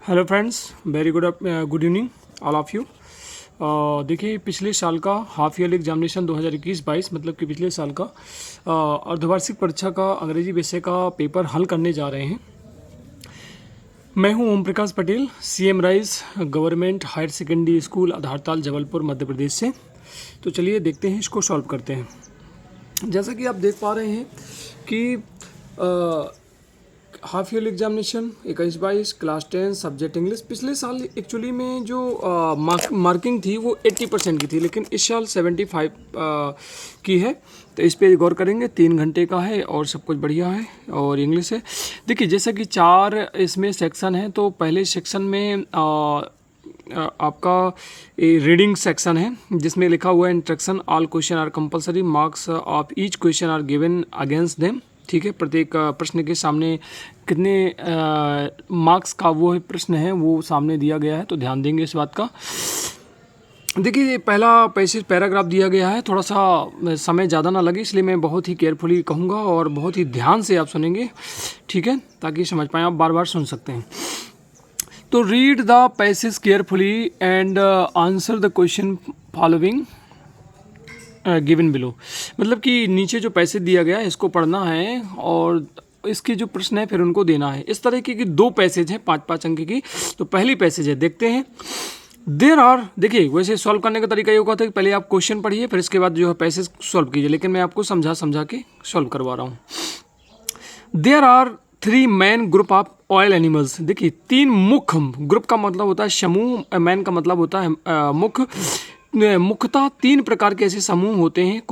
Hello friends, very good evening all of you. देखिए, पिछले साल का हाफ ईयरली एग्जामिनेशन 2021-22 मतलब कि पिछले साल का अर्धवार्षिक परीक्षा का अंग्रेजी विषय का पेपर हल करने जा रहे हैं। मैं हूं Om Prakash Patel, CM rise government higher secondary school Adhartal Jabalpur Madhya Pradesh से। तो चलिए देखते हैं, इसको सॉल्व करते हैं। जैसा कि आप देख पा रहे हैं कि half yearly examination 21-22 class 10 subject English, पिछले साल एक्चुअली में जो मार्किंग थी वो 80% की थी, लेकिन इस साल 75 की है। तो इस पे गौर करेंगे। 3 घंटे का है और सब कुछ बढ़िया है और इंग्लिश है। देखिए, जैसा कि 4 इसमें सेक्शन है, तो पहले सेक्शन में आपका रीडिंग सेक्शन है जिसमें लिखा हुआ है instruction all question are compulsory, marks of each question are given against them. ठीक है, प्रत्येक प्रश्न के सामने कितने मार्क्स का वो है प्रश्न है वो सामने दिया गया है, तो ध्यान देंगे इस बात का। देखिए, ये पहला पैराग्राफ दिया गया है, थोड़ा सा समय ज़्यादा ना लगे इसलिए मैं बहुत ही केयरफुली कहूँगा और बहुत ही ध्यान से आप सुनेंगे, ठीक है, ताकि समझ पाएँ। आप बार बार सुन सकते हैं। तो read the passage carefully and answer the question following given below. मतलब कि नीचे जो पैसे दिया गया है इसको पढ़ना है और इसके जो प्रश्न है फिर उनको देना है। इस तरह की 2 पैसेज हैं 5-5 अंक की। तो पहली पैसेज है, देखते हैं। देयर आर, देखिए वैसे सॉल्व करने का तरीका ये होगा था कि पहले आप क्वेश्चन पढ़िए फिर इसके बाद जो है पैसेज सॉल्व कीजिए, लेकिन मैं आपको समझा के सॉल्व करवा रहा हूँ। There are 3 main group of oil animals. देखिए, 3 मुख्य, ग्रुप का मतलब होता है समूह, मैन का मतलब होता है मुख्य। मुख्यतः 3 प्रकार के ऐसे समूह होते हैं।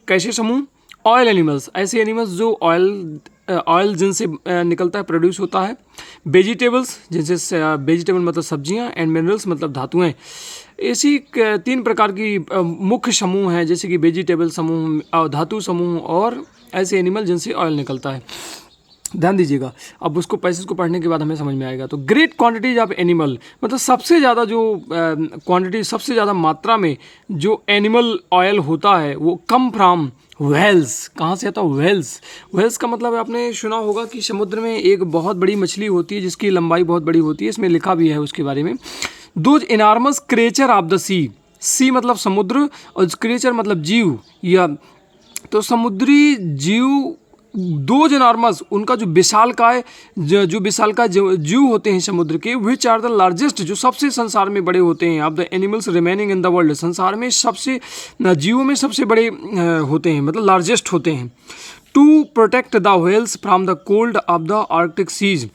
कैसे समूह? ऑयल एनिमल्स, ऐसे एनिमल्स जो ऑयल जिनसे निकलता है, प्रोड्यूस होता है। वेजिटेबल्स, जिनसे वेजिटेबल मतलब सब्जियां, एंड मिनरल्स मतलब धातुएं। ऐसी 3 प्रकार की मुख्य समूह हैं, जैसे कि वेजिटेबल समूह, धातु समूह और ऐसे एनिमल जिनसे ऑयल निकलता है। ध्यान दीजिएगा, अब उसको पैसेज को पढ़ने के बाद हमें समझ में आएगा। तो ग्रेट क्वांटिटीज ऑफ एनिमल, मतलब सबसे ज़्यादा जो क्वांटिटी, सबसे ज़्यादा मात्रा में जो एनिमल ऑयल होता है वो कम फ्रॉम व्हेल्स। कहाँ से आता है? व्हेल्स। व्हेल्स का मतलब आपने सुना होगा कि समुद्र में एक बहुत बड़ी मछली होती है जिसकी लंबाई बहुत बड़ी होती है, इसमें लिखा भी है उसके बारे में। Those enormous creature of the sea मतलब समुद्र, और क्रिएचर मतलब जीव, या तो समुद्री जीव। 2 इनॉर्मस, उनका जो विशालकाय, जो विशालकाय जीव होते हैं समुद्र के, विच आर द लार्जेस्ट, जो सबसे संसार में बड़े होते हैं, of the animals remaining in the world, संसार में सबसे जीवों में सबसे बड़े होते हैं, मतलब लार्जेस्ट होते हैं। To protect the whales from the cold of the Arctic seas,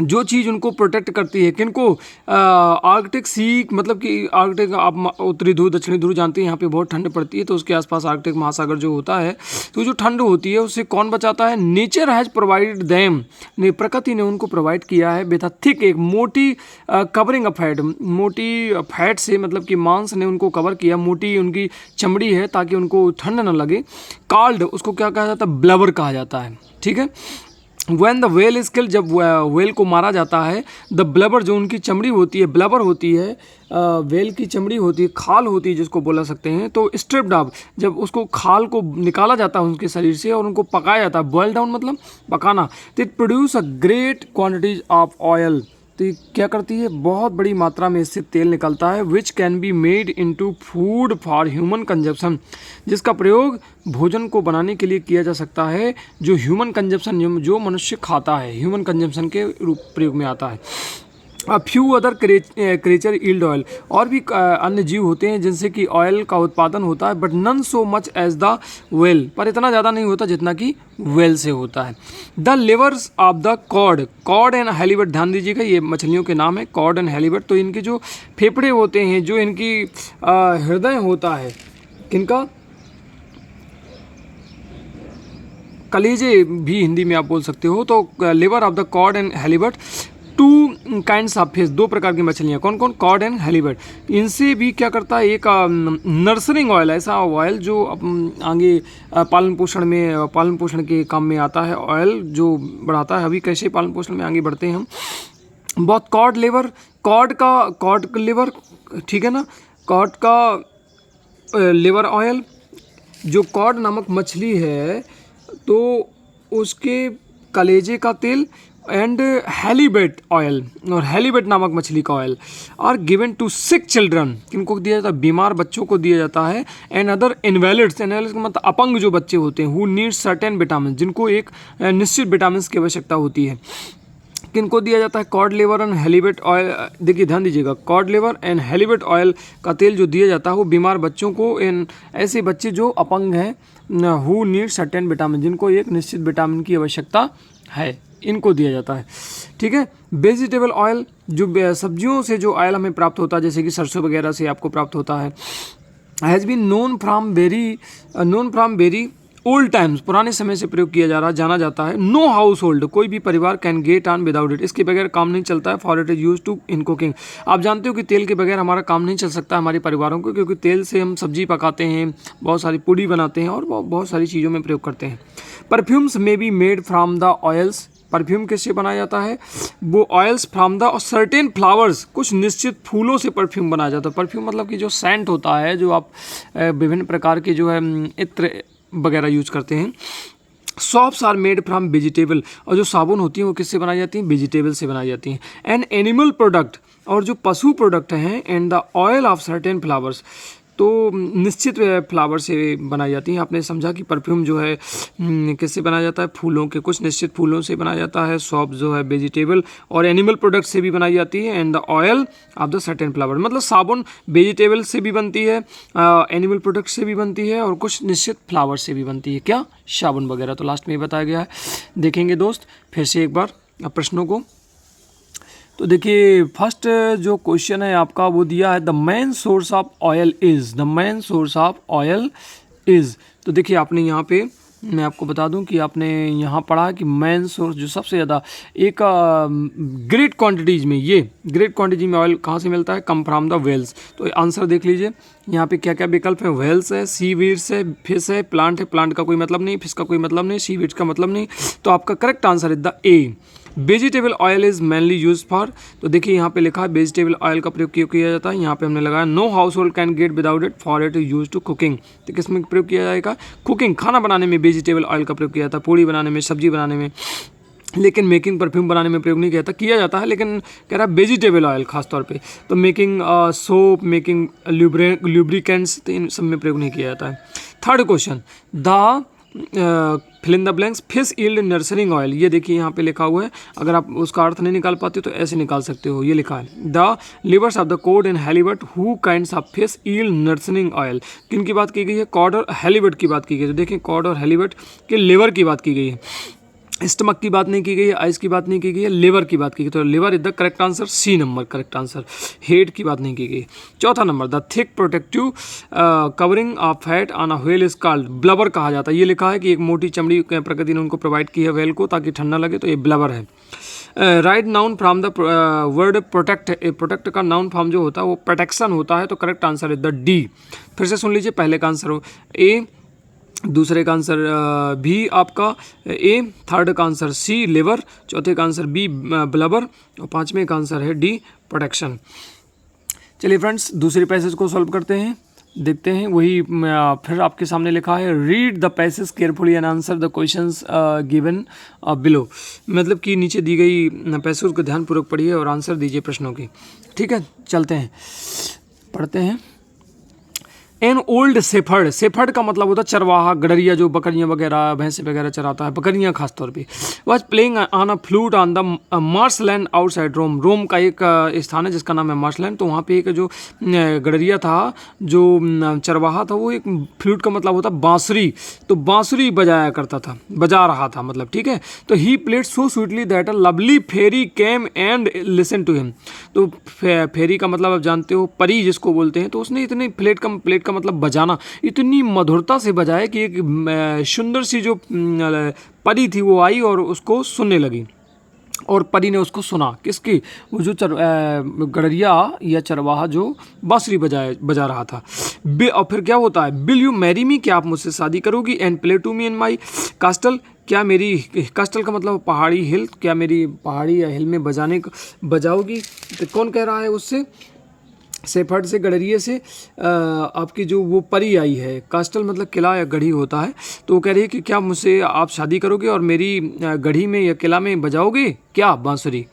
जो चीज़ उनको प्रोटेक्ट करती है, किनको? आर्कटिक सी, मतलब कि आर्कटिक, आप उत्तरी ध्रुव दक्षिणी ध्रुव जानते हैं, यहाँ पे बहुत ठंड पड़ती है, तो उसके आसपास आर्कटिक महासागर जो होता है, तो जो ठंड होती है उससे कौन बचाता है? नेचर हैज़ प्रोवाइडेड देम, प्रकृति ने उनको प्रोवाइड किया है विथ अ थिक, एक मोटी कवरिंग ऑफ फैट, मोटी फैट से, मतलब कि मांस ने उनको कवर किया, मोटी उनकी चमड़ी है ताकि उनको ठंड न लगे। कॉल्ड, उसको क्या कहा जाता है? ब्लबर कहा जाता है, ठीक है। When the whale is killed, जब व्हेल को मारा जाता है, द ब्लबर, जो उनकी चमड़ी होती है, ब्लबर होती है, व्हेल की चमड़ी होती है, खाल होती है जिसको बोला सकते हैं, तो स्ट्रिप्ड ऑफ, जब उसको खाल को निकाला जाता है उनके शरीर से और उनको पकाया जाता है, बॉयल डाउन मतलब पकाना, तो it produce a great quantities of oil. तो ये क्या करती है? बहुत बड़ी मात्रा में इससे तेल निकलता है, which can be made into food for human consumption, जिसका प्रयोग भोजन को बनाने के लिए किया जा सकता है, जो ह्यूमन कंजप्शन, जो मनुष्य खाता है, ह्यूमन कंजप्शन के रूप प्रयोग में आता है। A few other creature yield oil, और भी अन्य जीव होते हैं जिनसे कि ऑयल का उत्पादन होता है, but none so much as the whale, पर इतना ज़्यादा नहीं होता जितना कि वेल से होता है। The livers of the cod and halibut, ध्यान दीजिएगा ये मछलियों के नाम है, कॉड एंड हैलीबट। तो इनके जो फेफड़े होते हैं, जो इनकी हृदय होता है, किनका? कलेजे भी हिंदी में आप बोल सकते हो। तो liver of the cod and halibut. 2 kinds of fish, 2 प्रकार की मछलियाँ, कौन कौन? Cod and halibut. इनसे भी क्या करता है? एक नर्सरिंग ऑयल, ऐसा ऑयल जो आगे पालन पोषण के काम में आता है, ऑयल जो बढ़ाता है। अभी कैसे पालन पोषण में आगे बढ़ते हैं हम। बहुत कॉड लिवर, कॉड लिवर, ठीक है ना, कॉड का लिवर ऑयल। जो कॉड नामक मछली है तो उसके कलेजे का तेल, एंड हेलीबेट ऑयल, और हेलीबेट नामक मछली का oil are given to sick children, किनको दिया जाता है, बीमार बच्चों को दिया जाता है, एंड अदर इनवैलिड्स, इनवैलिड्स का मतलब अपंग जो बच्चे होते हैं, हु नीड सर्टेन विटामिन, जिनको एक निश्चित विटामिन की आवश्यकता होती है। किनको दिया जाता है, कॉड लिवर एंड हेलीबेट ऑयल। देखिए ध्यान दीजिएगा, कॉड लिवर एंड हेलीबेट ऑयल का तेल जो दिया जाता है वो बीमार बच्चों को, इन ऐसे बच्चे जो अपंग हैं, हु नीड सर्टेन विटामिन, जिनको एक निश्चित विटामिन की आवश्यकता है, इनको दिया जाता है। ठीक है। वेजिटेबल ऑयल, जो सब्जियों से जो ऑयल हमें प्राप्त होता है, जैसे कि सरसों वगैरह से आपको प्राप्त होता है, has been known from very old times, पुराने समय से प्रयोग किया जाना जाता है। नो हाउस होल्ड, कोई भी परिवार can get on without it, इसके बगैर काम नहीं चलता है। For it is use to in cooking, आप जानते हो कि तेल के बगैर हमारा काम नहीं चल सकता हमारे परिवारों को, क्योंकि तेल से हम सब्जी पकाते हैं, बहुत सारी पूड़ी बनाते हैं और बहुत सारी चीज़ों में प्रयोग करते हैं। Perfumes may be made from the oils, perfume किससे बनाया जाता है, वो oils from the certain flowers, कुछ निश्चित फूलों से परफ्यूम बनाया जाता है। परफ्यूम मतलब कि जो सेंट होता है, जो आप विभिन्न प्रकार के जो है इत्र वगैरह यूज करते हैं। Soaps are made from vegetable, और जो साबुन होती हैं वो किससे बनाई जाती हैं, वेजिटेबल से बनाई जाती हैं। एंड एनिमल प्रोडक्ट, और जो पशु प्रोडक्ट हैं, and the oil of certain flowers, तो निश्चित फ्लावर से बनाई जाती हैं। आपने समझा कि परफ्यूम जो है किससे बनाया जाता है, फूलों के, कुछ निश्चित फूलों से बनाया जाता है। सॉप जो है वेजिटेबल और एनिमल प्रोडक्ट से भी बनाई जाती है। And the oil of the certain flower, मतलब साबुन वेजिटेबल से भी बनती है, एनिमल प्रोडक्ट से भी बनती है, और कुछ निश्चित फ्लावर से भी बनती है। क्या, साबुन वगैरह। तो लास्ट में बताया गया है। देखेंगे दोस्त फिर से एक बार प्रश्नों को। तो देखिए फर्स्ट जो क्वेश्चन है आपका वो दिया है, the main source of oil is, the main source of oil is. तो देखिए आपने यहाँ पे, मैं आपको बता दूं कि आपने यहाँ पढ़ा कि मेन सोर्स जो सबसे ज़्यादा एक ग्रेट क्वांटिटीज़ में, ये ग्रेट क्वांटिटी में ऑयल कहाँ से मिलता है, कम फ्राम द वेल्स। तो आंसर देख लीजिए यहाँ पे क्या क्या विकल्प है, वेल्स है, सी वीड्स है, फिश है, प्लांट है, प्लांट का कोई मतलब नहीं, फिश का कोई मतलब नहीं, सी वीड्स का मतलब नहीं। तो आपका करेक्ट आंसर है the A, vegetable oil is mainly use for. तो देखिए यहाँ पे लिखा है वेजिटेबल ऑयल का प्रयोग क्यों किया जाता है, यहाँ पे हमने लगाया no household can get without it, for it use to cooking. तो किस में प्रयोग किया जाएगा, कुकिंग, खाना बनाने में वेजिटेबल ऑयल का प्रयोग किया जाता है, पूड़ी बनाने में, सब्जी बनाने में, लेकिन मेकिंग परफ्यूम बनाने में प्रयोग नहीं किया जाता है, लेकिन कह रहा है वेजिटेबल ऑयल खासतौर पे। तो मेकिंग सोप, मेकिंग ल्यूब्रिकेंट्स, तो इन सब में प्रयोग नहीं किया जाता है। Third question, the fill in the blanks, fish yield nourishing oil, ये देखिए यहाँ पे लिखा हुआ है। अगर आप उसका अर्थ नहीं निकाल पाते तो ऐसे निकाल सकते हो, ये लिखा है the livers of the cod and halibut who kinds of fish yield nourishing oil. किन की बात की गई है, कॉड और हेलीबट की बात की गई है। तो देखिए कॉड और हेलीबट के लिवर की बात की गई है, स्टमक की बात नहीं की गई है, आइस की बात नहीं की गई है, लिवर की बात की गई। तो liver is the correct answer, C number correct answer. Head की बात नहीं की गई। चौथा नंबर, the thick protective covering of fat on a whale is called, blubber कहा जाता है। ये लिखा है कि एक मोटी चमड़ी प्रकृति ने उनको प्रोवाइड की है व्हेल को, ताकि ठंडा लगे, तो ये ब्लबर है। Right noun from the word protect, protect का नाउन फॉर्म जो होता है वो प्रोटेक्शन होता है। तो correct answer is the D. फिर से सुन लीजिए, पहले का आंसर हो ए, दूसरे का आंसर भी आपका ए, थर्ड का आंसर सी लिवर, चौथे का आंसर बी ब्लबर, और पांचवें का आंसर है डी प्रोटेक्शन। चलिए फ्रेंड्स दूसरे पैसेज को सॉल्व करते हैं, देखते हैं। वही फिर आपके सामने लिखा है, read the passage carefully and answer the questions given below, मतलब कि नीचे दी गई पैसेज को ध्यानपूर्वक पढ़िए और आंसर दीजिए प्रश्नों की। ठीक है, चलते हैं, पढ़ते हैं। एन ओल्ड सेफर्ड, सेफर्ड का मतलब होता है चरवाहा, गडरिया, जो बकरियां वगैरह भैंसे वगैरह चराता है, बकरियां खासतौर पे। Was playing on a flute on the marshland outside Rome, Rome का एक स्थान है जिसका नाम है मार्शलैंड। तो वहाँ पे एक जो गडरिया था, जो चरवाहा था, वो एक फ्लूट का मतलब होता है बांसुरी, तो बांसुरी बजाया करता था, बजा रहा था मतलब। ठीक है, तो he played so sweetly that a lovely fairy came and listen to him. तो फेरी का मतलब आप जानते हो, परी जिसको बोलते हैं। तो उसने इतनी प्लेट का मतलब बजाना, इतनी मधुरता से बजाया कि एक सुंदर सी जो परी थी वो आई और उसको सुनने लगी, और परी ने उसको सुना। किसकी, वो जो गडरिया या चरवाहा जो बांसुरी बजा रहा था। और फिर क्या होता है, विल यू मैरी मी, क्या आप मुझसे शादी करोगी, and play to me in my castle, क्या मेरी, कास्टल का मतलब पहाड़ी, हिल, क्या मेरी पहाड़ी या हिल में बजाओगी। तो कौन कह रहा है उससे, सेफर्ड से गडरिये से आपकी जो वो परी आई है, कास्टल मतलब किला या गढ़ी होता है, तो वो कह रही है कि क्या मुझसे आप शादी करोगे और मेरी गढ़ी में या किला में बजाओगे क्या बांसुरी।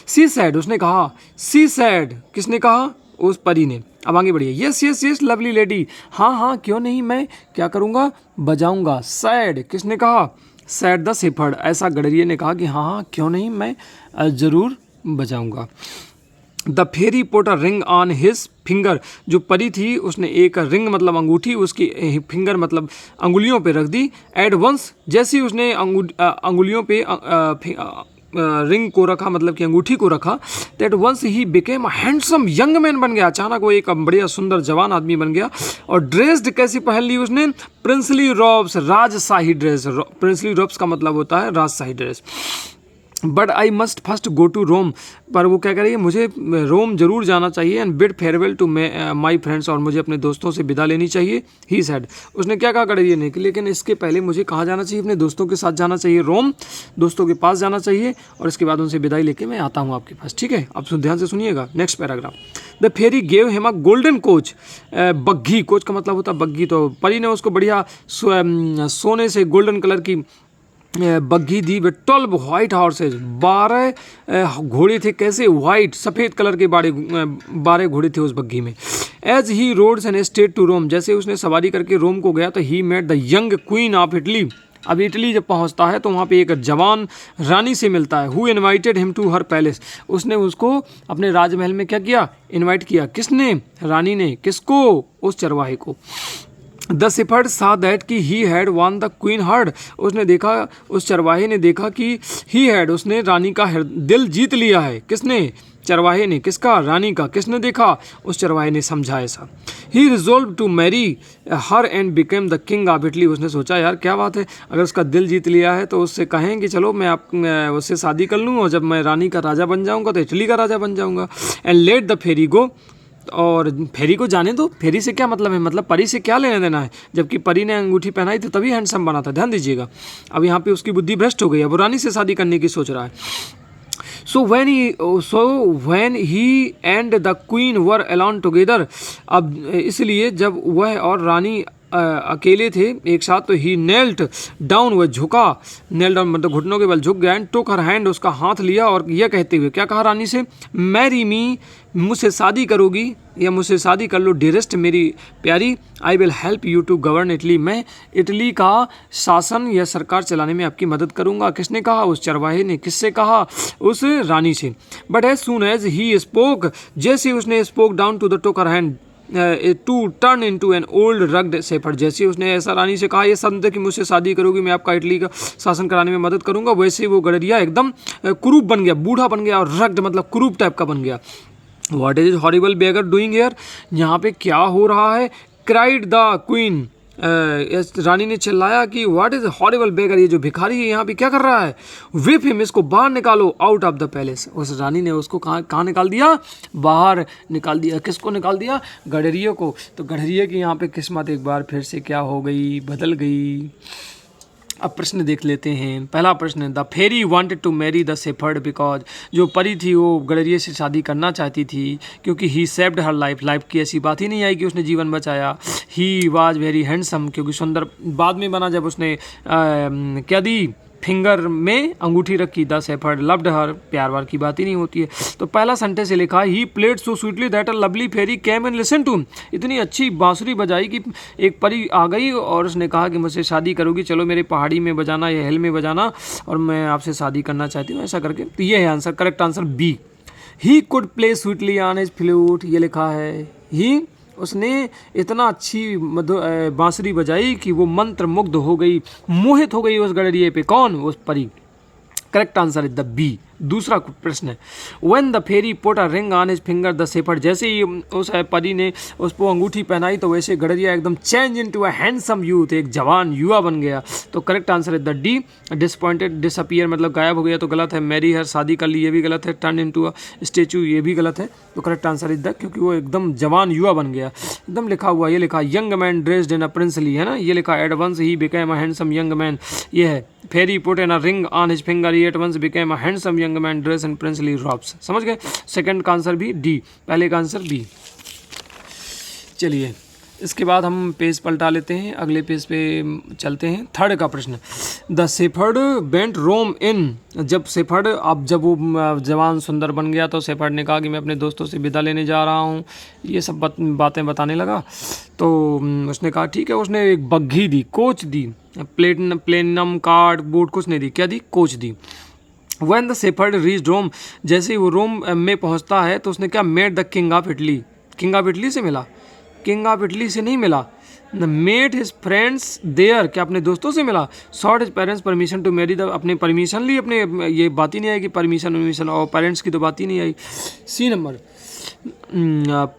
सी सैड, उसने कहा, सी सैड किसने कहा, उस परी ने। अब आगे बढ़िए, yes yes yes lovely lady, हाँ हाँ क्यों नहीं, मैं क्या करूँगा, बजाऊँगा। सैड किसने कहा, सैड द सेफर्ड, ऐसा गडरिये ने कहा कि हाँ हाँ क्यों नहीं, मैं ज़रूर बजाऊँगा। The fairy put a ring on his finger, जो परी थी उसने एक रिंग मतलब अंगूठी उसकी फिंगर मतलब अंगुलियों पे रख दी। एट वंस, जैसे ही उसने अंगुलियों पे रिंग को रखा मतलब कि अंगूठी को रखा, that once he became a handsome young man, बन गया, अचानक वो एक बढ़िया सुंदर जवान आदमी बन गया। और ड्रेस्ड कैसी पहन ली उसने, प्रिंसली रॉब्स, राजशाही ड्रेस। प्रिंसली रॉब्स का मतलब होता है राजशाही ड्रेस। But I must first go to Rome, पर वो क्या कह रही है, मुझे रोम जरूर जाना चाहिए। And bid farewell to my friends, और मुझे अपने दोस्तों से विदा लेनी चाहिए। ही सैड, उसने क्या कहा गडरिये ने कि लेकिन इसके पहले मुझे कहाँ जाना चाहिए, अपने दोस्तों के साथ जाना चाहिए, रोम, दोस्तों के पास जाना चाहिए, और इसके बाद उनसे विदाई लेके मैं आता हूँ आपके पास। ठीक है, अब ध्यान से सुनिएगा next paragraph. The fairy gave him a golden coach, बग्घी, कोच का मतलब होता है बग्घी, तो परी ने उसको बढ़िया सोने से गोल्डन कलर की बग्घी दी। वे 12 वाइट हॉर्सेज, 12 घोड़े थे, कैसे, वाइट सफ़ेद कलर के 12 घोड़े थे उस बग्घी में। As he rode in state to Rome, जैसे उसने सवारी करके रोम को गया तो he met the young queen of Italy. अब इटली जब पहुंचता है तो वहाँ पे एक जवान रानी से मिलता है। Who invited him to her palace, उसने उसको अपने राजमहल में क्या किया, इनवाइट किया। किसने, रानी ने, किसको, उस चरवाहे को। द शेफर्ड सा दैट कि he had one the queen heart, उसने देखा, उस चरवाहे ने देखा कि ही हैड, उसने रानी का दिल जीत लिया है। किसने, चरवाहे ने, किसका, रानी का। किसने देखा, उस चरवाहे ने समझा ऐसा। He resolve to marry her and became the king of Italy, उसने सोचा यार क्या बात है, अगर उसका दिल जीत लिया है तो उससे कहें कि चलो मैं उससे शादी कर लूँ, और जब मैं रानी का राजा बन जाऊँगा तो इटली का राजा बन जाऊँगा। एंड लेट द फेरी गो, और फेरी को जाने दो। फेरी से क्या मतलब है, मतलब परी से क्या लेना देना है, जबकि परी ने अंगूठी पहनाई थी तभी हैंडसम बना था, ध्यान दीजिएगा। अब यहाँ पे उसकी बुद्धि भ्रष्ट हो गई, अब वो रानी से शादी करने की सोच रहा है। So when he and the queen were alone together, अब इसलिए जब वह और रानी अकेले थे एक साथ, तो ही नेल्ट डाउन, वह झुका, नेल डाउन मतलब घुटनों के बल झुक गया। एंड टुक हर हैंड, उसका हाथ लिया, और यह कहते हुए क्या कहा रानी से, मैरी मी, मुझसे शादी करोगी या मुझसे शादी कर लो, डियरेस्ट मेरी प्यारी, I will help you to govern Italy, मैं इटली का शासन या सरकार चलाने में आपकी मदद करूंगा। किसने कहा, उस चरवाहे ने। किससे कहा, उस रानी से। But as soon as he spoke, जैसे उसने spoke down to the took her hand to turn into an old rugged shepherd, जैसे उसने ऐसा रानी से कहा ये समझे कि मुझसे शादी करोगी, मैं आपका इटली का शासन कराने में मदद करूंगा, वैसे वो गडरिया एकदम कुरूप बन गया, बूढ़ा बन गया, और रग्ड मतलब कुरूप टाइप का बन गया। What is horrible beggar doing here, यहाँ पे क्या हो रहा है, क्राइड द क्वीन, रानी ने चिल्लाया कि व्हाट इज हॉरिबल बेगर, ये जो भिखारी है यहाँ पे क्या कर रहा है। विप हिम, इसको बाहर निकालो, आउट ऑफ द पैलेस, उस रानी ने उसको कहाँ निकाल दिया, बाहर निकाल दिया। किसको निकाल दिया, गडरिये को। तो गडरिये की यहाँ पे किस्मत एक बार फिर से क्या हो गई, बदल गई। अब प्रश्न देख लेते हैं। पहला प्रश्न, the fairy wanted to marry the shepherd because, जो परी थी वो गडरिये से शादी करना चाहती थी क्योंकि ही सेव्ड हर लाइफ, लाइफ की ऐसी बात ही नहीं आई कि उसने जीवन बचाया। ही वाज वेरी हैंडसम, क्योंकि सुंदर बाद में बना जब उसने क्या दी, फिंगर में अंगूठी रखी। द शेफर्ड लव्ड हर, प्यार वार की बात ही नहीं होती है। तो पहला सेंटेंस से लिखा, he played so sweetly that a lovely fairy came and listen to, इतनी अच्छी बांसुरी बजाई कि एक परी आ गई और उसने कहा कि मुझसे शादी करोगी, चलो मेरे पहाड़ी में बजाना या हिल में बजाना, और मैं आपसे शादी करना चाहती हूँ, ऐसा करके। तो ये है answer, correct answer B. He could play sweetly on his flute, ये लिखा है ही, उसने इतना अच्छी बांसुरी बजाई कि वो मंत्र मुग्ध हो गई, मोहित हो गई उस गडरिये पे। कौन, उस परी। Correct answer is the B. दूसरा प्रश्न है, when the fairy put a ring on his finger the shepherd, जैसे ही उस परी ने उसको अंगूठी पहनाई तो वैसे गडरिया एकदम change into a handsome youth, एक जवान युवा बन गया। तो correct answer is the D. Disappointed, disappear मतलब गायब हो गया, तो गलत है। मैरी हर, शादी कर ली, ये भी गलत है। टर्न इनटू अ स्टेचू, ये भी गलत है। तो करेक्ट आंसर इज द, क्योंकि वो एकदम जवान युवा बन गया। एकदम लिखा हुआ, ये लिखा young man dressed in a princely, है ना, ये लिखा at once he became a handsome young man, ये है। Fairy put in a ring on his finger, he at once became a handsome young man dress in princely robes. समझ गए, second का answer भी डी, पहले का answer B. चलिए इसके बाद हम पेज पलटा लेते हैं, अगले पेज पे चलते हैं। थर्ड का प्रश्न, द शेफर्ड वेंट रोम इन, जब शेफर्ड, अब जब वो जवान सुंदर बन गया तो शेफर्ड ने कहा कि मैं अपने दोस्तों से विदा लेने जा रहा हूँ, ये सब बातें बताने लगा। तो उसने कहा ठीक है, उसने एक बग्घी दी, कोच दी, प्लेनम कार्ड बोर्ड कुछ नहीं दी, क्या दी, कोच दी। When the shepherd reached Rome, जैसे ही वो रोम में पहुँचता है तो उसने क्या, met the king of Italy, king of Italy से मिला, किंग ऑफ इटली से नहीं मिला, मेट हिज फ्रेंड्स देयर, क्या अपने दोस्तों से मिला। Sought his parents permission to marry the, अपने परमिशन ली, अपने, ये बात ही नहीं आई कि परमिशन और पेरेंट्स की तो बात ही नहीं आई। C number,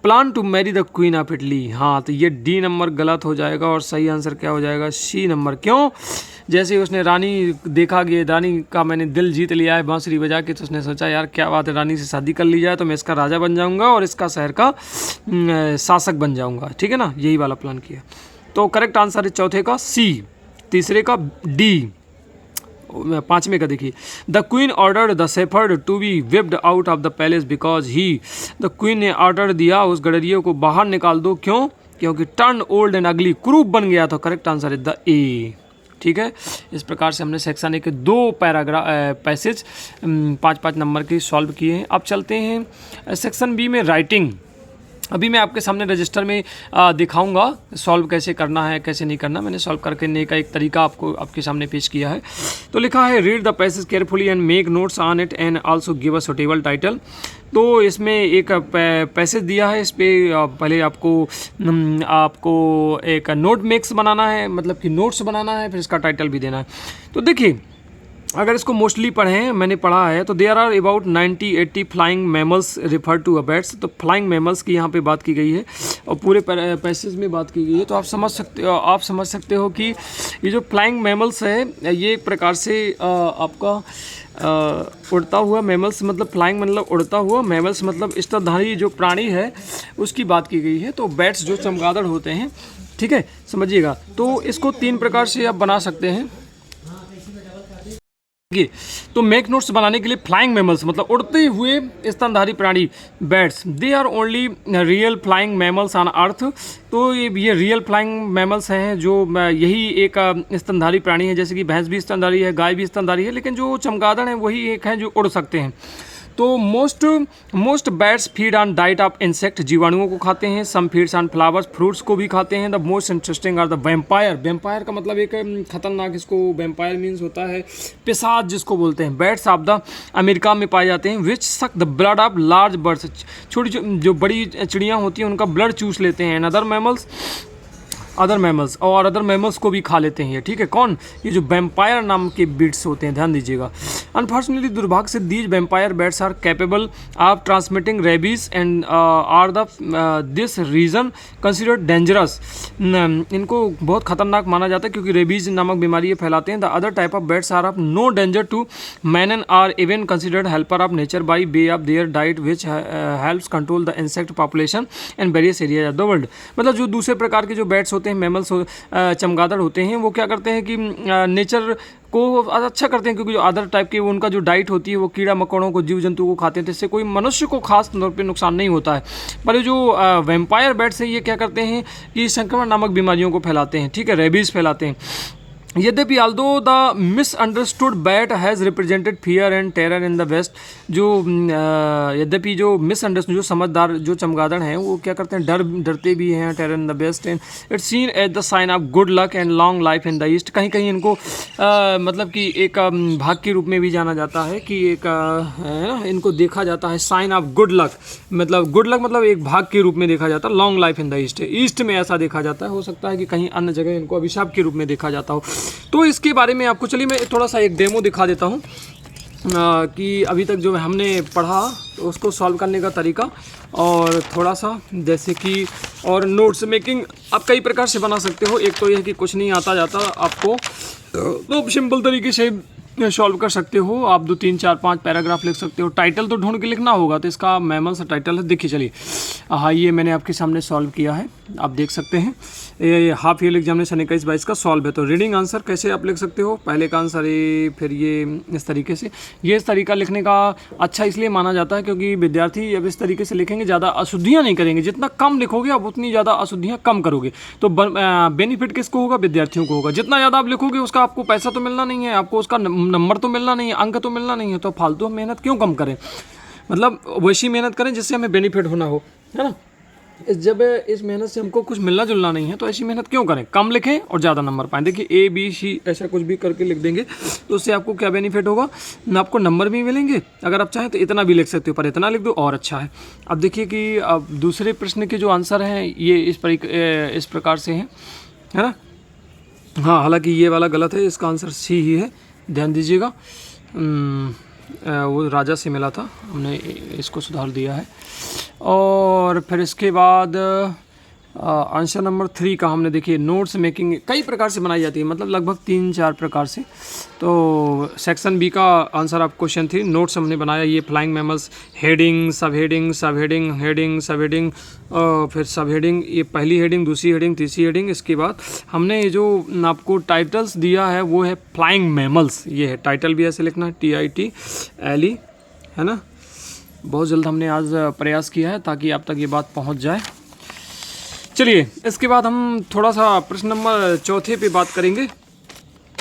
plan to marry the queen of Italy, हाँ तो ये डी नंबर गलत हो जाएगा और सही आंसर क्या हो जाएगा, सी नंबर। क्यों, जैसे ही उसने रानी देखा कि रानी का मैंने दिल जीत लिया है बांसुरी बजा के, तो उसने सोचा यार क्या बात है, रानी से शादी कर ली जाए तो मैं इसका राजा बन जाऊंगा और इसका शहर का शासक बन जाऊंगा, ठीक है ना, यही वाला प्लान किया। तो करेक्ट आंसर है चौथे का सी, तीसरे का डी, पांचवें का देखिए, the queen ordered the shepherd to be whipped out of the palace because he, the queen ने ऑर्डर दिया उस गडरिये को बाहर निकाल दो, क्यों, क्योंकि टर्न ओल्ड एंड अगली, क्रूप बन गया। तो करेक्ट आंसर है द ए, ठीक है। इस प्रकार से हमने सेक्शन ए के 2 पैसेज 5-5 नंबर के सॉल्व किए हैं। अब चलते हैं सेक्शन बी में राइटिंग। अभी मैं आपके सामने रजिस्टर में दिखाऊंगा सॉल्व कैसे करना है कैसे नहीं करना। मैंने सॉल्व करने का एक तरीका आपको आपके सामने पेश किया है। तो लिखा है read the passage carefully and make notes on it and also give a suitable title. तो इसमें एक पैसेज दिया है, इस पर पहले आपको एक नोट मेक्स बनाना है, मतलब कि नोट्स बनाना है, फिर इसका टाइटल भी देना है। तो देखिए अगर इसको मोस्टली पढ़ें, मैंने पढ़ा है, तो there are about 90-80 flying mammals refer to a birds. तो फ्लाइंग मैमल्स की यहाँ पे बात की गई है और पूरे पैसेज में बात की गई है। तो आप समझ सकते हो कि ये जो फ्लाइंग मैमल्स है ये एक प्रकार से आपका उड़ता हुआ मैमल्स, मतलब फ्लाइंग मतलब उड़ता हुआ, मैमल्स मतलब स्तनधारी जो प्राणी है उसकी बात की गई है। तो बैट्स जो चमगादड़ होते हैं, ठीक है, समझिएगा। तो इसको 3 प्रकार से आप बना सकते हैं। तो मेक नोट्स बनाने के लिए फ्लाइंग मैमल्स मतलब उड़ते हुए स्तनधारी प्राणी bats, they are only real flying mammals on earth. तो ये रियल फ्लाइंग मैमल्स हैं, जो यही एक स्तनधारी प्राणी है। जैसे कि भैंस भी स्तनधारी है, गाय भी स्तनधारी है, लेकिन जो चमगादड़ हैं वही एक हैं जो उड़ सकते हैं। तो most bats feed on diet of insect, जीवाणुओं को खाते हैं। Some feeds on flowers, fruits को भी खाते हैं। The most interesting are the vampire, vampire का मतलब एक खतरनाक, इसको वैम्पायर मीन्स होता है पिशाच जिसको बोलते हैं। बैट्स ऑफ द अमेरिका में पाए जाते हैं। विच suck the blood of large birds, छोटी जो बड़ी चिड़ियाँ होती हैं उनका ब्लड चूस लेते हैं। अदर मैमल्स और अदर मैमल्स को भी खा लेते हैं ये, ठीक है। कौन, ये जो वैम्पायर नाम के बीट्स होते हैं, ध्यान दीजिएगा। अनफॉर्चुनेटली, दुर्भाग्य से, these vampire bats are capable of transmitting rabies and are the this reason considered dangerous. इनको बहुत खतरनाक माना जाता है क्योंकि रेबीज नामक बीमारी ये फैलाते हैं। The other type of bats are of no danger to man and are even considered helper of nature by way of their diet which helps control the insect population and various areas of the world. मतलब जो दूसरे प्रकार के जो bats होते हैं, mammals चमगादड़ होते हैं, वो क्या करते हैं कि नेचर को अच्छा करते हैं, क्योंकि जो अदर टाइप के उनका जो डाइट होती है वो कीड़ा मकोड़ों को, जीव जंतु को खाते हैं, तो इससे कोई मनुष्य को खास तौर पे नुकसान नहीं होता है। पर जो वैम्पायर बैट्स हैं ये क्या करते हैं कि संक्रमण नामक बीमारियों को फैलाते हैं, ठीक है, रेबीज फैलाते हैं। यद्यपि although the misunderstood bat has represented fear and terror in the west, जो यद्यपि जो मिसअंडरस्टूड, जो समझदार जो चमगादड़ हैं वो क्या करते हैं, डरते भी हैं, terror in the west and it's seen as the sign of good luck and long life in the east. कहीं कहीं इनको मतलब कि एक भाग के रूप में भी जाना जाता है कि एक इनको देखा जाता है साइन ऑफ गुड लक, मतलब गुड लक मतलब एक भाग के रूप में देखा जाता है। Long life in the east, east में ऐसा देखा जाता है, हो सकता है कि कहीं अन्य जगह इनको अभिशाप के रूप में देखा जाता हो। तो इसके बारे में आपको, चलिए मैं थोड़ा सा एक डेमो दिखा देता हूँ कि अभी तक जो हमने पढ़ा तो उसको सॉल्व करने का तरीका, और थोड़ा सा जैसे कि, और नोट्स मेकिंग आप कई प्रकार से बना सकते हो। एक तो यह कि कुछ नहीं आता जाता आपको तो आप सिंपल तरीके से सॉल्व कर सकते हो। आप 2, 3, 4, 5 पैराग्राफ लिख सकते हो। टाइटल तो ढूंढ के लिखना होगा, तो इसका मैमल्स टाइटल है, देखिए चलिए। हाँ, ये मैंने आपके सामने सॉल्व किया है। आप देख सकते हैं ये हाफ ईयरली एग्जामिनेशन 21-22 का सॉल्व है। तो रीडिंग आंसर कैसे आप लिख सकते हो, पहले का आंसर ए, फिर ये इस तरीके से। ये इस तरीका लिखने का अच्छा इसलिए माना जाता है क्योंकि विद्यार्थी अब इस तरीके से लिखेंगे, ज़्यादा अशुद्धियाँ नहीं करेंगे। जितना कम लिखोगे आप उतनी ज़्यादा अशुद्धियाँ कम करोगे। तो बेनिफिट किसको होगा, विद्यार्थियों को होगा। जितना ज़्यादा आप लिखोगे उसका आपको पैसा तो मिलना नहीं है, आपको उसका नंबर तो मिलना नहीं है, अंक तो मिलना नहीं है। तो फालतू मेहनत क्यों कम करें, मतलब वैसी मेहनत करें जिससे हमें बेनिफिट होना हो, है ना। जब इस मेहनत से हमको कुछ मिलना जुलना नहीं है तो ऐसी मेहनत क्यों करें, कम लिखें और ज़्यादा नंबर पाएं। देखिए ए बी सी ऐसा कुछ भी करके लिख देंगे तो उससे आपको क्या बेनिफिट होगा, ना आपको नंबर भी मिलेंगे। अगर आप चाहें तो इतना भी लिख सकते हो, पर इतना लिख दो और अच्छा है। अब देखिए कि अब दूसरे प्रश्न के जो आंसर हैं ये इस प्रकार से हैं, है ना। हाँ, हालांकि ये वाला गलत है, इसका आंसर सी ही है, ध्यान दीजिएगा। वो राजा से मिला था, हमने इसको सुधार दिया है। और फिर इसके बाद आंसर नंबर 3 का हमने देखिए नोट्स मेकिंग कई प्रकार से बनाई जाती है, मतलब लगभग 3-4 प्रकार से। तो सेक्शन बी का आंसर आप क्वेश्चन 3 नोट्स हमने बनाया, ये फ्लाइंग मैमल्स, हेडिंग, सब हेडिंग, सब हेडिंग, हेडिंग, सब हेडिंग, फिर सब हेडिंग, ये पहली हेडिंग, दूसरी हेडिंग, तीसरी हेडिंग। इसके बाद हमने ये जो आपको टाइटल्स दिया है वो है फ्लाइंग मैमल्स, ये है टाइटल भी ऐसे लिखना है TITLE, है ना। बहुत जल्द हमने आज प्रयास किया है ताकि आप तक ये बात पहुंच जाए। चलिए इसके बाद हम थोड़ा सा प्रश्न नंबर 4 पे बात करेंगे।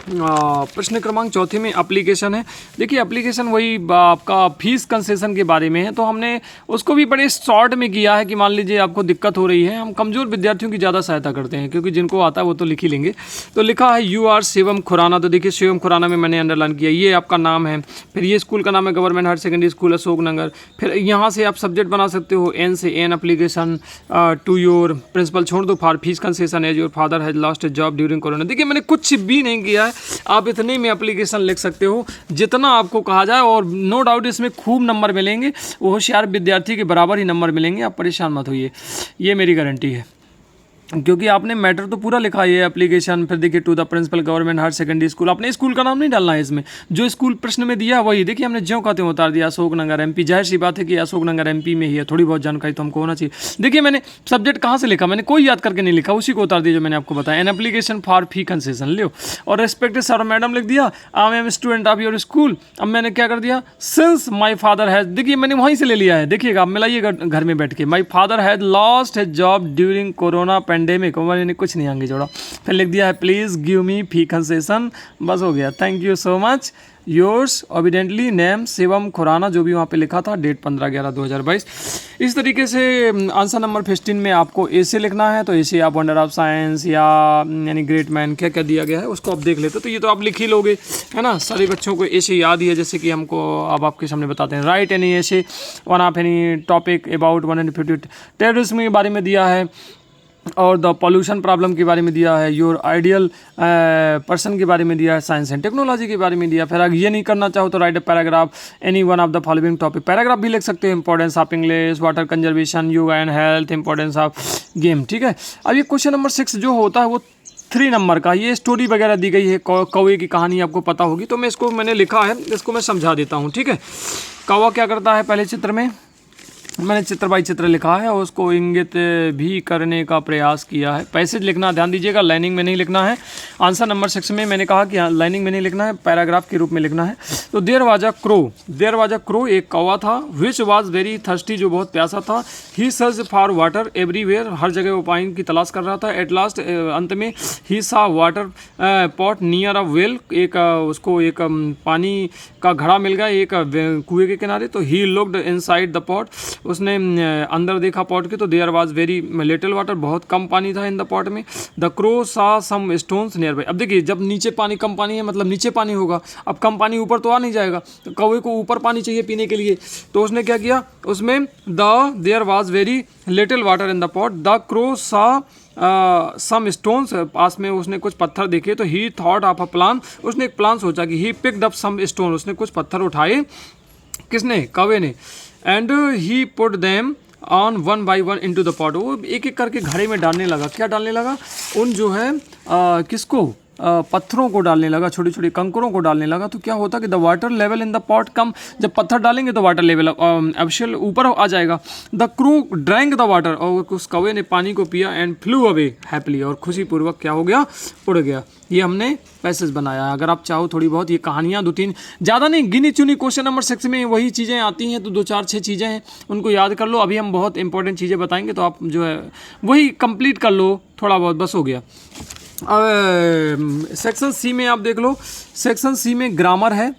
प्रश्न क्रमांक 4 में एप्लीकेशन है। देखिए एप्लीकेशन वही आपका फीस कंसेशन के बारे में है, तो हमने उसको भी बड़े शॉर्ट में किया है कि मान लीजिए आपको दिक्कत हो रही है, हम कमज़ोर विद्यार्थियों की ज़्यादा सहायता करते हैं क्योंकि जिनको आता है वो तो लिख ही लेंगे। तो लिखा है UR शिवम खुराना, तो देखिए शिवम खुराना में मैंने अंडरलाइन किया, ये आपका नाम है। फिर ये स्कूल का नाम है government higher secondary school Ashoknagar. फिर यहाँ से आप सब्जेक्ट बना सकते हो N से N application to your principal, छोड़ दो for fees concession as your father has lost a job during corona. देखिए मैंने कुछ भी नहीं किया है, आप इतने में एप्लीकेशन लिख सकते हो जितना आपको कहा जाए, और नो डाउट इसमें खूब नंबर मिलेंगे, वो होशियार विद्यार्थी के बराबर ही नंबर मिलेंगे, आप परेशान मत होइए, ये मेरी गारंटी है। क्योंकि आपने मैटर तो पूरा लिखा है ये एप्लीकेशन। फिर देखिए to the principal government higher secondary school, अपने स्कूल का नाम नहीं डालना है इसमें, जो स्कूल प्रश्न में दिया वही। देखिए हमने ज्यों कहते उतार दिया अशोकनगर MP, जाहिर सी बात है कि अशोकनगर MP में ही है, थोड़ी बहुत जानकारी तो हमको होना चाहिए। देखिए मैंने सब्जेक्ट कहाँ से लिखा, मैंने कोई याद करके नहीं लिखा, उसी को उतार दिया जो मैंने आपको बताया, an application for fee concession लो, और रेस्पेक्टेड सर मैडम लिख दिया, I am student of your school. अब मैंने क्या कर दिया, सिंस माई फादर हैज, देखिए मैंने वहीं से ले लिया है, देखिएगा आप मिलाइएगा घर में बैठ के, my father has lost his job during corona pandemic, कुछ नहीं आगे जोड़ा। फिर लिख दिया है please give me fee concession, बस हो गया, thank you so much, yours obediently name Shivam Khurana, जो भी वहाँ पे लिखा था, डेट 15/11/2022। इस तरीके से आंसर नंबर 15 में आपको ए से लिखना है, तो ऐसे आप वंडर ऑफ साइंस या यानी ग्रेट मैन क्या क्या दिया गया है उसको आप देख लेते, तो ये तो आप लिख ही लोगे, है ना। सारे बच्चों को ऐसे याद ही है, जैसे कि हमको अब आपके सामने बताते हैं, राइट एनी ऐसे one of any topic about 150 terrorism के बारे में दिया है, और द पॉल्यूशन प्रॉब्लम के बारे में दिया है, योर आइडियल पर्सन के बारे में दिया है, साइंस एंड टेक्नोलॉजी के बारे में दिया। फिर अगर ये नहीं करना चाहो तो right a paragraph any one of the following topic, paragraph भी लिख सकते हो, importance of English, water conservation, yoga and health, importance of game, ठीक है। अब ये क्वेश्चन नंबर 6 जो होता है वो 3 नंबर का, ये स्टोरी वगैरह दी गई है, कौवे की कहानी आपको पता होगी, तो मैं इसको मैंने लिखा है, इसको मैं समझा देता हूँ, ठीक है। कौवा क्या करता है, पहले चित्र में मैंने चित्र बाई चित्र लिखा है और उसको इंगित भी करने का प्रयास किया है। पैसेज लिखना ध्यान दीजिएगा, लाइनिंग में नहीं लिखना है। आंसर नंबर 6 में मैंने कहा कि लाइनिंग में नहीं लिखना है, पैराग्राफ के रूप में लिखना है। तो देयर वाज अ क्रो, एक कौवा था, विच वाज वेरी थर्स्टी, जो बहुत प्यासा था, ही सर्च फॉर वाटर एवरीवेयर, हर जगह वो पानी की तलाश कर रहा था। एट लास्ट, अंत में, ही सा water pot near a well, एक उसको एक पानी का घड़ा मिल गया एक कुएं के किनारे, तो he looked inside the pot, उसने अंदर देखा पॉट के, तो there was very little water, बहुत कम पानी था इन द पॉट में। The crow saw some stones near by, अब देखिए जब नीचे पानी कम पानी है मतलब नीचे पानी होगा, अब कम पानी ऊपर तो आ नहीं जाएगा, तो कौवे को ऊपर पानी चाहिए पीने के लिए, तो उसने क्या किया, उसमें there was very little water in the pot, the crow saw some stones, पास में उसने कुछ पत्थर देखे, तो he thought of a plan, उसने एक प्लान सोचा कि he picked up some stone, उसने कुछ पत्थर उठाए, किसने, कौवे ने, and he put them on one by one into the pot, वो एक एक करके घड़े में डालने लगा। क्या डालने लगा, उन जो है किसको, पत्थरों को डालने लगा, छोटे छोटे कंकरों को डालने लगा, तो क्या होता कि the water level in the pot कम, जब पत्थर डालेंगे तो वाटर लेवल एब्शल ऊपर आ जाएगा। The crew drank the water, और उस कौवे ने पानी को पिया, एंड फ्लू अवे हैप्पीली, और खुशीपूर्वक क्या हो गया, उड़ गया। ये हमने पैसेज बनाया। अगर आप चाहो थोड़ी बहुत ये कहानियाँ 2-3 ज़्यादा नहीं, गिनी चुनी क्वेश्चन नंबर 6 में वही चीज़ें आती हैं, तो 2-4-6 चीज़ें हैं, उनको याद कर लो। अभी हम बहुत इंपॉर्टेंट चीज़ें बताएंगे, तो आप जो है वही कंप्लीट कर लो थोड़ा बहुत, बस हो गया। सेक्शन सी में आप देख लो, सेक्शन सी में ग्रामर है।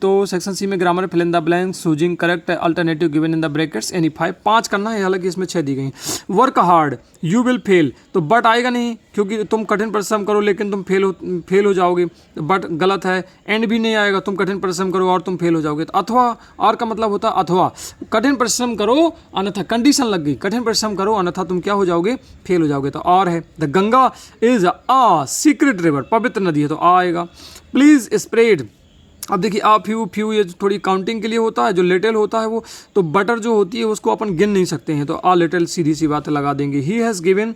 तो सेक्शन सी में grammar, fill in the blanks, choosing correct alternative given in the brackets, any 5 करना है, हालांकि इसमें 6 दी गई। Work hard you will fail, तो बट आएगा नहीं, क्योंकि तुम कठिन परिश्रम करो लेकिन तुम फेल हो जाओगे, बट गलत है। एंड भी नहीं आएगा, तुम कठिन परिश्रम करो और तुम फेल हो जाओगे। तो अथवा, और का मतलब होता है अथवा, कठिन परिश्रम करो अन्यथा, कंडीशन लग गई, कठिन परिश्रम करो अन्यथा तुम क्या हो जाओगे, फेल हो जाओगे। तो और है, the Ganga is a secret river, पवित्र नदी है, तो आएगा। प्लीज स्प्रेड, अब देखिए आ फ्यू ये थोड़ी काउंटिंग के लिए होता है, जो लिटिल होता है वो, तो बटर जो होती है उसको अपन गिन नहीं सकते हैं, तो आ लिटिल सीधी सी बात लगा देंगे। He has given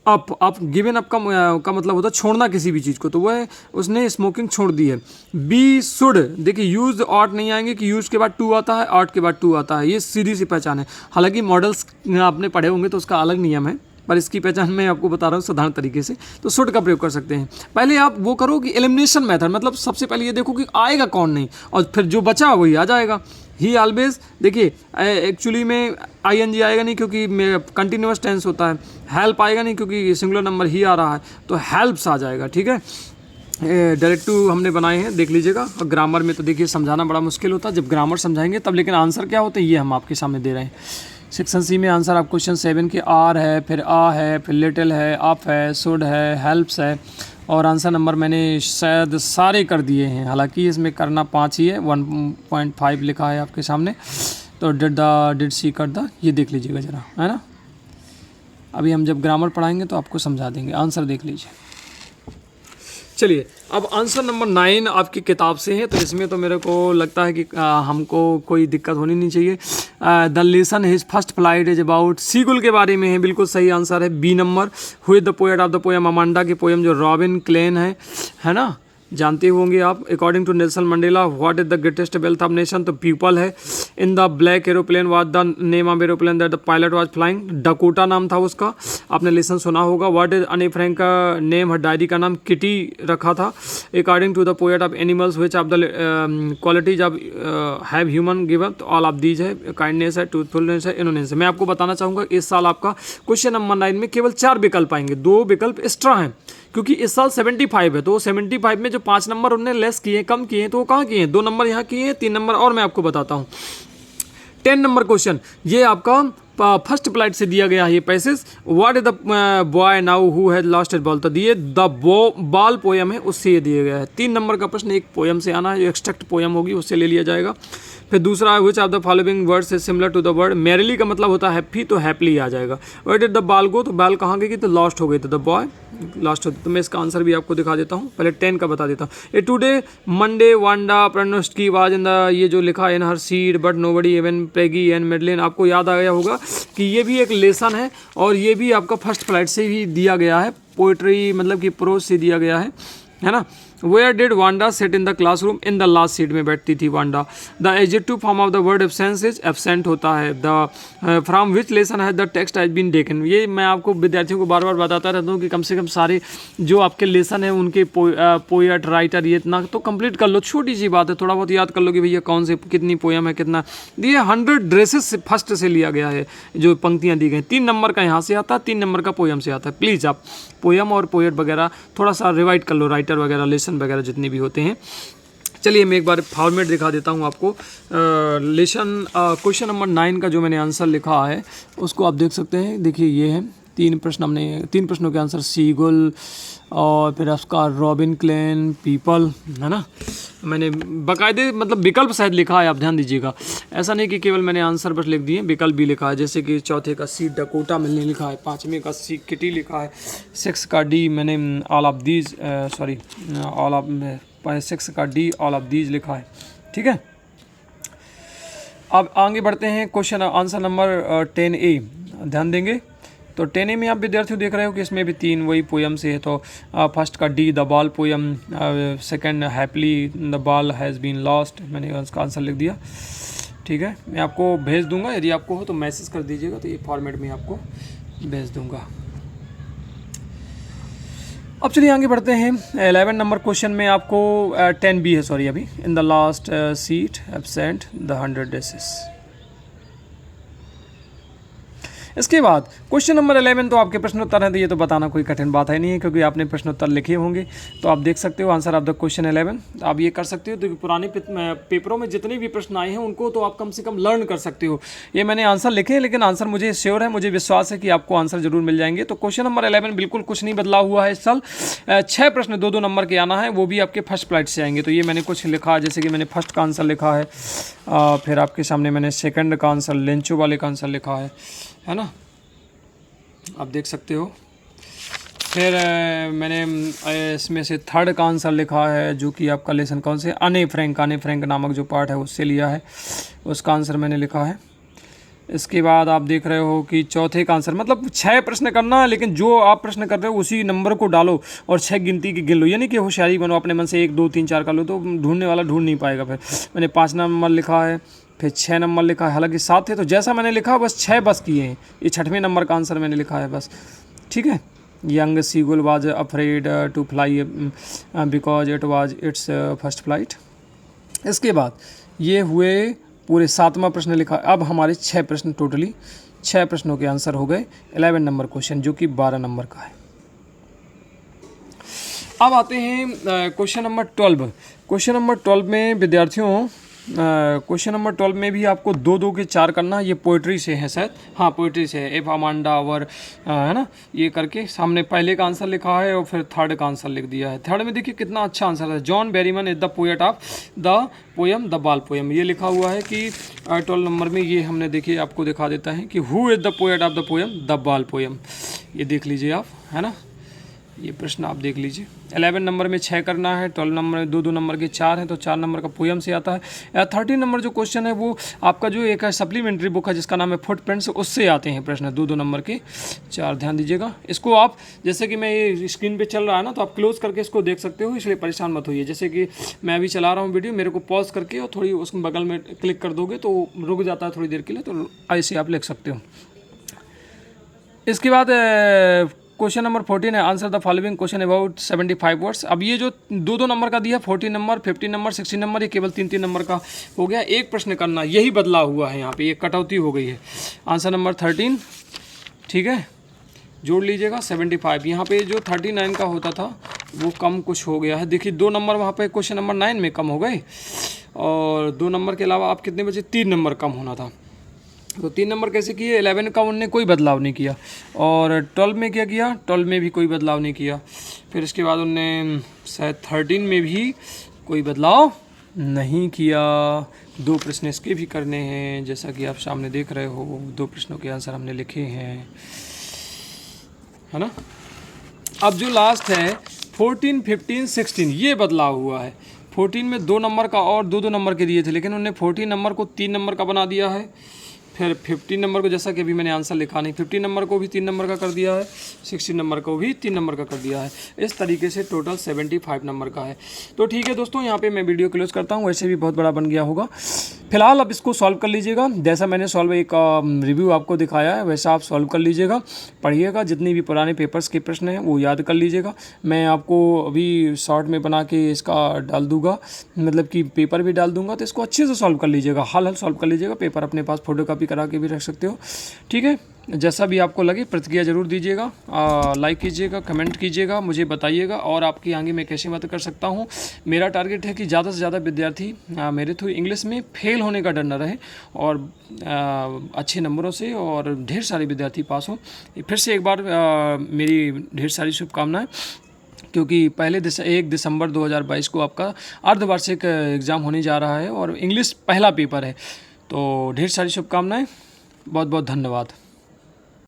up given up का मतलब होता है छोड़ना किसी भी चीज़ को, तो वह उसने स्मोकिंग छोड़ दी है। बी शुड, देखिए यूज ऑट नहीं आएंगे कि यूज के बाद टू आता है, ऑट के बाद टू आता है, ये सीधी सी पहचान है। हालांकि मॉडल्स आपने पढ़े होंगे तो उसका अलग नियम है, पर इसकी पहचान मैं आपको बता रहा हूँ साधारण तरीके से। तो शुड का प्रयोग कर सकते हैं। पहले आप वो करो कि एलिमिनेशन मेथड, मतलब सबसे पहले ये देखो कि आएगा कौन नहीं, और फिर जो बचा वही आ जाएगा। ही ऑलवेज, देखिए एक्चुअली में आईएनजी आएगा नहीं क्योंकि कंटिन्यूअस टेंस होता है। हेल्प आएगा नहीं क्योंकि सिंगुलर नंबर ही आ रहा है, तो हेल्प्स आ जाएगा, ठीक है। डायरेक्टिव हमने बनाए हैं, देख लीजिएगा। और ग्रामर में तो देखिए समझाना बड़ा मुश्किल होता है, जब ग्रामर समझाएंगे तब, लेकिन आंसर क्या होते हैं ये हम आपके सामने दे रहे हैं। सेक्शन सी में आंसर आप क्वेश्चन 7 के आर है, फिर आ है, फिर लिटिल है, अप है, शुड है, हेल्प्स है, और आंसर नंबर मैंने शायद सारे कर दिए हैं, हालांकि इसमें करना 5 ही है। 1.5 लिखा है आपके सामने, तो डिड सी कर द, ये देख लीजिएगा ज़रा, है ना। अभी हम जब ग्रामर पढ़ाएंगे तो आपको समझा देंगे। आंसर देख लीजिए। चलिए, अब आंसर नंबर 9 आपकी किताब से है, तो इसमें तो मेरे को लगता है कि हमको कोई दिक्कत होनी नहीं चाहिए। The lesson his first flight is about, seagull के बारे में है, बिल्कुल सही आंसर है, B number. Who is the poet of the poem, Amanda की पोएम जो रॉबिन क्लेन है ना, जानते होंगे आप। According to Nelson Mandela, what is the greatest wealth of nation, तो पीपल है। In the black aeroplane was the name of aeroplane that the pilot was flying, Dakota नाम था उसका, आपने लेसन सुना होगा। व्हाट इज अनी फ्रैंक का name, her diary का नाम किटी रखा था। According to the poet of animals which of the qualities of have human given, तो ऑल ऑफ दीज है, काइंडनेस है, ट्रूथफुलनेस है, इनोनेंस है। मैं आपको बताना चाहूँगा इस साल आपका क्वेश्चन नंबर 9 में केवल 4 विकल्प आएंगे, 2 विकल्प एक्स्ट्रा हैं, क्योंकि इस साल 75 है, तो 75 में जो 5 नंबर उन्होंने लेस किए, कम किए, तो वो कहाँ किए हैं, 2 नंबर यहाँ किए हैं, 3 नंबर और मैं आपको बताता हूँ। 10 नंबर क्वेश्चन, ये आपका फर्स्ट फ्लाइट से दिया गया है ये passage. What is the boy now who has lost his ball, तो दिए द बॉल पोयम है, उससे ये दिया गया है। 3 नंबर का प्रश्न एक पोयम से आना है, जो एक्सट्रैक्ट पोयम होगी उससे ले लिया जाएगा। फिर दूसरा, which of the following words is similar to the word merrily, का मतलब होता है हैप्पी, तो हैप्पली आ जाएगा। Where did the ball go, तो बॉल कहाँ गई, तो लॉस्ट हो गई, तो द बॉय लॉस्ट होती। तो मैं इसका आंसर भी आपको दिखा देता हूँ, पहले 10 का बता देता हूँ। ए टुडे मंडे वांडा प्रनोस्ट की आवाज इन द, ये जो लिखा है in her seed but nobody even Peggy and Madeline, आपको याद आ गया होगा कि ये भी एक लेसन है, और ये भी आपका फर्स्ट फ्लाइट से ही दिया गया है, पोइट्री मतलब कि प्रोज से दिया गया है ना। Where did Wanda set in the classroom, in the last seat में बैठती थी Wanda. The adjective form of the word absence is absent होता है। द फ्रॉम विच लेसन है the text has been taken, ये मैं आपको विद्यार्थियों को बार बार बताता रहता हूँ कि कम से कम सारे जो आपके लेसन है उनके पोएट राइटर ये इतना तो कंप्लीट कर लो, छोटी सी बात है, थोड़ा बहुत याद कर लो कि भैया कौन से कितनी पोएम है, कितना ये 100 ड्रेसेस फर्स्ट से लिया गया है, जो पंक्तियाँ दी गई। 3 नंबर का यहाँ से आता है, 3 नंबर का पोएम से आता है। प्लीज़ आप पोएम और पोएट वगैरह थोड़ा सा रिवाइड कर लो, राइटर वगैरह लेसन वगैरह जितने भी होते हैं। चलिए मैं एक बार फॉर्मेट दिखा देता हूँ आपको। लेसन क्वेश्चन नंबर 9 का जो मैंने आंसर लिखा है उसको आप देख सकते हैं। देखिए ये है 3 प्रश्न, हमने 3 प्रश्नों के आंसर सीगुल और फिर उसका रॉबिन क्लेन, पीपल, है ना। मैंने बाकायदे मतलब विकल्प शायद लिखा है, आप ध्यान दीजिएगा, ऐसा नहीं कि केवल मैंने आंसर बस लिख दिए, विकल्प भी लिखा है। जैसे कि चौथे का सी डकोटा मैंने लिखा है, 5वें का सी किटी लिखा है, 6 का डी मैंने all of these all of 6 का डी ऑल ऑफ दीज लिखा है, ठीक है। अब आगे बढ़ते हैं क्वेश्चन आंसर नंबर 10A, ध्यान देंगे तो 10A में आप विद्यार्थियों देख रहे हो कि इसमें भी 3 वही पोयम से है। तो फर्स्ट का D the ball poem, second happily the ball has been lost, मैंने उसका आंसर लिख दिया। ठीक है, मैं आपको भेज दूंगा, यदि आपको हो तो मैसेज कर दीजिएगा, तो ये फॉर्मेट में आपको भेज दूंगा। अब चलिए आगे बढ़ते हैं। 11 नंबर क्वेश्चन में आपको 10B है, सॉरी, अभी इन the last seat absent the 100 डेसेस। इसके बाद क्वेश्चन नंबर 11 तो आपके प्रश्नोत्तर हैं, तो ये तो बताना कोई कठिन बात है नहीं है, क्योंकि आपने प्रश्नोत्तर लिखे होंगे। तो आप देख सकते हो आंसर ऑफ द क्वेश्चन 11, आप ये कर सकते हो। तो पुराने पेपरों में जितने भी प्रश्न आए हैं उनको तो आप कम से कम लर्न कर सकते हो। ये मैंने आंसर लिखे हैं, लेकिन आंसर मुझे श्योर है, मुझे विश्वास है कि आपको आंसर जरूर मिल जाएंगे। तो क्वेश्चन नंबर 11 बिल्कुल कुछ नहीं बदला हुआ है इस साल। 6 प्रश्न 2-2 नंबर के आना है, वो भी आपके फर्स्ट फ्लाइट से आएंगे। तो ये मैंने कुछ लिखा, जैसे कि मैंने फर्स्ट का आंसर लिखा है, फिर आपके सामने मैंने सेकंड का आंसर, लेंचो वाले का आंसर लिखा है ना, आप देख सकते हो। फिर मैंने इसमें से थर्ड का आंसर लिखा है, जो कि आपका लेसन कौन से, अने फ्रैंक नामक जो पार्ट है उससे लिया है, उसका आंसर मैंने लिखा है। इसके बाद आप देख रहे हो कि चौथे का आंसर, मतलब 6 प्रश्न करना है, लेकिन जो आप प्रश्न कर रहे हो उसी नंबर को डालो और 6 गिनती की गिन लो, यानी कि होशियारी बनो, अपने मन से 1 2 3 4 कर लो, तो ढूंढने वाला ढूंढ नहीं पाएगा। फिर मैंने 5 नंबर लिखा है, फिर 6 नंबर लिखा है, हालांकि 7 थे, तो जैसा मैंने लिखा बस 6 बस किए हैं। ये 6वें नंबर का आंसर मैंने लिखा है बस। ठीक है, young seagull was afraid to fly because it was its first flight. इसके बाद ये हुए पूरे 7वां प्रश्न लिखा। अब हमारे 6 प्रश्न, टोटली 6 प्रश्नों के आंसर हो गए 11 नंबर क्वेश्चन, जो कि 12 नंबर का है। अब आते हैं क्वेश्चन नंबर 12। क्वेश्चन नंबर 12 में विद्यार्थियों, क्वेश्चन नंबर 12 में भी आपको 2-2 के 4 करना। ये पोइट्री से है शायद, हाँ पोइट्री से है, एफ अमांडा और है ना, ये करके सामने पहले का आंसर लिखा है और फिर थर्ड का आंसर लिख दिया है। थर्ड में देखिए कितना अच्छा आंसर है, John Berryman is the poet of the poem the ball poem, ये लिखा हुआ है कि 12 नंबर में। ये हमने देखिए आपको दिखा देता है कि who is the poet of the poem the ball poem, ये देख लीजिए आप, है ना, ये प्रश्न आप देख लीजिए। 11 नंबर में 6 करना है, 12 नंबर में 2-2 नंबर के 4 हैं, तो 4 नंबर का पोयम से आता है। 13 नंबर जो क्वेश्चन है वो आपका जो एक सप्लीमेंट्री बुक है जिसका नाम है फुटप्रिंट्स, उससे आते हैं प्रश्न 2-2 नंबर के 4, ध्यान दीजिएगा। इसको आप, जैसे कि मैं ये स्क्रीन पे चल रहा है ना, तो आप क्लोज करके इसको देख सकते हो, इसलिए परेशान मत होइए। जैसे कि मैं अभी चला रहा हूँ वीडियो, मेरे को पॉज करके और थोड़ी उसके बगल में क्लिक कर दोगे तो रुक जाता है थोड़ी देर के लिए, तो ऐसे आप लिख सकते हो। इसके बाद क्वेश्चन नंबर 14 है, answer the following question about 75 words. अब ये जो 2-2 नंबर का दिया, 14 नंबर, 15 नंबर, 16 नंबर, ये केवल 3-3 नंबर का हो गया। एक प्रश्न करना, यही बदला हुआ है यहाँ पे, ये कटौती हो गई है। आंसर नंबर 13, ठीक है, जोड़ लीजिएगा 75। यहाँ पे जो 39 का होता था वो कम कुछ हो गया है, देखिए 2 नंबर वहाँ पे क्वेश्चन नंबर 9 में कम हो गए, और 2 नंबर के अलावा आप कितने बचे, 3 नंबर कम होना था। तो 3 नंबर कैसे किए, 11 का उनने कोई बदलाव नहीं किया, और 12 में क्या किया, 12 में भी कोई बदलाव नहीं किया। फिर इसके बाद उनने शायद 13 में भी कोई बदलाव नहीं किया। 2 प्रश्न इसके भी करने हैं, जैसा कि आप सामने देख रहे हो, 2 प्रश्नों के आंसर हमने लिखे हैं, है ना। अब जो लास्ट है 14, 15, 16, ये बदलाव हुआ है। 14 में 2 नंबर का और 2-2 नंबर के दिए थे, लेकिन उन्होंने 14 नंबर को 3 नंबर का बना दिया है। फिर 15 नंबर को, जैसा कि अभी मैंने आंसर लिखा नहीं, 15 नंबर को भी 3 नंबर का कर दिया है, 16 नंबर को भी 3 नंबर का कर दिया है। इस तरीके से टोटल 75 नंबर का है। तो ठीक है दोस्तों, यहाँ पे मैं वीडियो क्लोज करता हूँ, वैसे भी बहुत बड़ा बन गया होगा। फिलहाल अब इसको सॉल्व कर लीजिएगा, जैसा मैंने सॉल्व एक रिव्यू आपको दिखाया है वैसा आप सॉल्व कर लीजिएगा, पढ़िएगा, जितनी भी पुराने पेपर्स के प्रश्न हैं वो याद कर लीजिएगा। मैं आपको अभी शॉर्ट में बना के इसका डाल दूंगा, मतलब कि पेपर भी डाल दूंगा, तो इसको अच्छे से सॉल्व कर लीजिएगा, हाल सॉल्व कर लीजिएगा। पेपर अपने पास फोटो कॉपी करा के भी रख सकते हो, ठीक है। जैसा भी आपको लगे प्रतिक्रिया ज़रूर दीजिएगा, लाइक कीजिएगा, कमेंट कीजिएगा, मुझे बताइएगा, और आपकी आगे मैं कैसे मदद कर सकता हूँ। मेरा टारगेट है कि ज़्यादा से ज़्यादा विद्यार्थी मेरे थ्रू इंग्लिश में फेल होने का डर न रहे, और अच्छे नंबरों से और ढेर सारे विद्यार्थी पास हों। फिर से एक बार मेरी ढेर सारी शुभकामनाएँ, क्योंकि पहले 1 दिसंबर 2022 को आपका अर्धवार्षिक एग्ज़ाम होने जा रहा है और इंग्लिश पहला पेपर है। तो ढेर सारी शुभकामनाएँ, बहुत बहुत धन्यवाद।